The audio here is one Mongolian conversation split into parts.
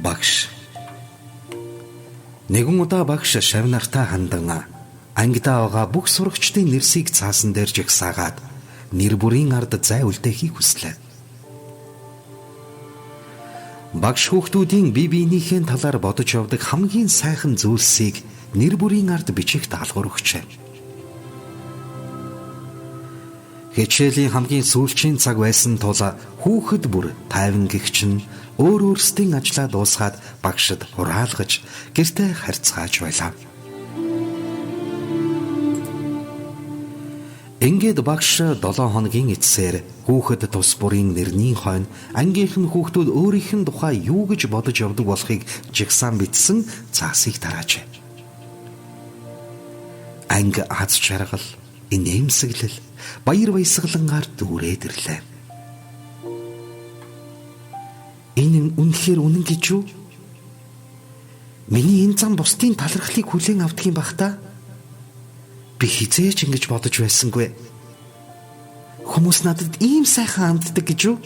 Багш. Нэгэн удаа багш шавнартаа хандан ангидаа байгаа бүх сурагчдын нэрсийг цаасан дээр жагсаагаад нэр бүрийн ард зай үлдээхийг хүслээ. Багш хүүхдүүдийн бие биенийхээ талаар бодож явдаг хамгийн сайхан зүйлсийг нэр бүрийн ард бичих даалгавар өгчээ. Хичээлийн хамгийн сүүлчийн цаг байсан тул хүүхэд бүр тайван гэгчин өөр өөрсдийн ажлаа дуусгаад багшд хураалгаж гэртээ харьцааж байлаа. Ингээд багш 7 хоногийн эцсээр хүүхэд тус бүрийн нэрний хойно ангийнхан хүүхдүүд өөрийнх нь тухай юу гэж бодож явдаг болохыг жигсаан бичсэн цаасыг тараажээ. Анги аз жаргал, инээмсэглэл, баяр баясгалангаар дүүрээд ирлээ. Энэ үнэхээр үнэн гэж юу? Миний энэ зам бусдын талархлыг хүлээн авдаг юм бах та? Би хизээч ингэж бодож байсангүй. Хүмүүс надад ийм сайхан ханддаг гэж юу?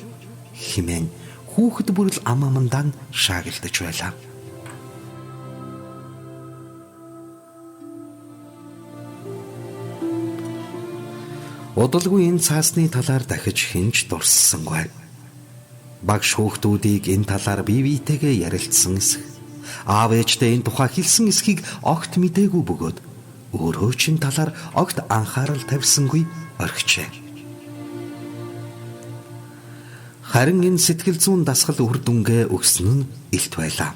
Хэмээн хүүхэд бүрэл ам амандаа шаагилдаж байлаа. Удалгүй энэ цаасны талаар дахиж хинж дурссангүй. Багш хүүхдүүдийг энэ талаар бие биетэйгээ ярилцсан эсэх. Аав ээжтэй энэ тухай хэлсэн эсхийг огт мэдээгүй бөгөөд өөрөө ч энэ талаар огт анхаарал тавьсангүй орхижээ. Харин энэ сэтгэл зүйн дасгал үр дүнгээ өгсөн нь илт байлаа.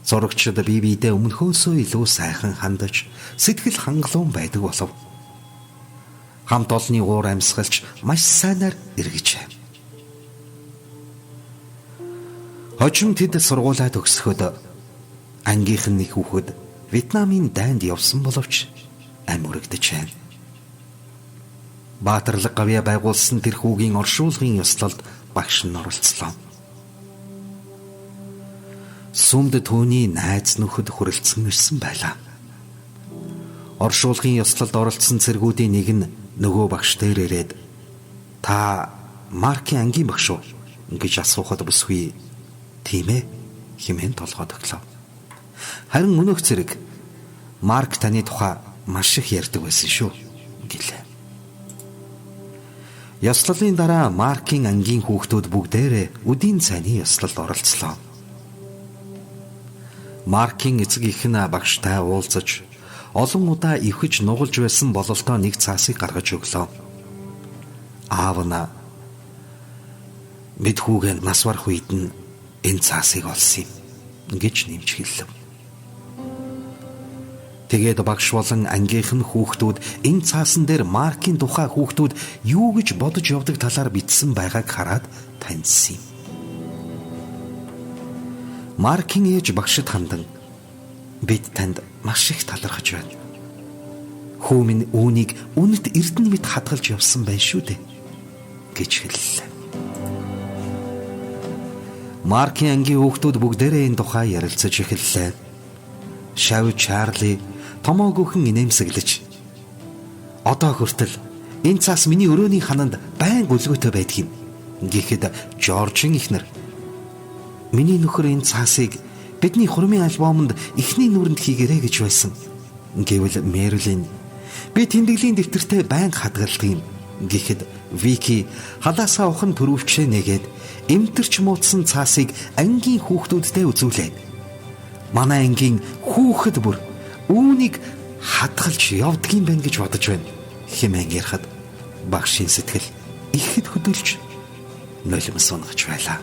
Зурагчид бие биедээ өмнөхөөсөө илүү сайхан хандаж сэтгэл хангалуун байдаг болов. Хамт олонний уур амьсгалч маш сайнаар эргэжээ. Хожим тэд сургуулаа төгсөхөд ангийнхан нэг хүүхэд Вьетнамын дайнд явсан боловч ам өргөдөж байна. Баатарлаг гавья байгуулсан тэр хүүгийн оршуулгын ёслолд багш нь оролцлоо. Сүмд түүний найз нөхөд хүрэлцэн ирсэн байлаа. Оршуулгын ёслолд оролцсон цэргүүдийн нэг нь нөгөө багш дээр ирээд "Та Маркийн ангийн багш уу?" гэж асуухад бүсгүй "Тийм ээ" хэмээн толгойд өглөө. Харин өнөөх цэрэг "Марк таны тухай маш их ярьдаг байсан шүү" гэлээ. Ёслолын дараа Маркийн ангийн хүүхдүүд бүгдээрээ үдийн цайны ёслолд оролцлоо. Маркийн эцэг эх нь багштай уулзаж олон удаа ивхэж нугалж байсан бололтоо нэг цаасыг гаргаж өглөө. Аав нь "Бид хүүгээ нас барах үед нь энэ цаасыг олсон юм" гэж нэмж хэлв. Тэгээд багш болон ангийнхан хүүхдүүд энэ цаасан дээр Маркийн тухай хүүхдүүд юу гэж бодож явдаг талаар бичсэн байгааг хараад таньсан юм. Маркийн ээж багшд хандан "Бид танд маш их талархаж байна. Хүү минь үүнийг үнэт эрдэнэ мэт хадгалж явсан байна шүү дээ" гэж хэллээ. Маркийн ангийн хүүхдүүд бүгдээрээ энэ тухай ярилцаж эхэллээ. Шав, Чарли томоогүйхэн инээмсэглэж "Одоо хүртэл энэ цаас миний өрөөний хананд байн гүлгөөтэй байдаг юм" гэхэд Жоржийн эхнэр "Миний нөхөр энэ цаасыг бидний хурмын альбомонд эхний нүрэнд хийгэрэй гэж байсан" гэвэл Мерлин "Би тэмдэглэлийн дэвтэртээ байн хадгалдаг юм" гэхэд Вики халаасаа ухан төрөвчөө нэгээд эмтэрч муудсан цаасыг ангийн хүүхдүүдтэй үзүүлээд "Манай ангийн хүүхэд бүр үүнийг хадгалж явдаг юм байна гэж бодож байна" хэмээн ярихад багшийн сэтгэл ихэд хөдөлж нулимс унагч байлаа.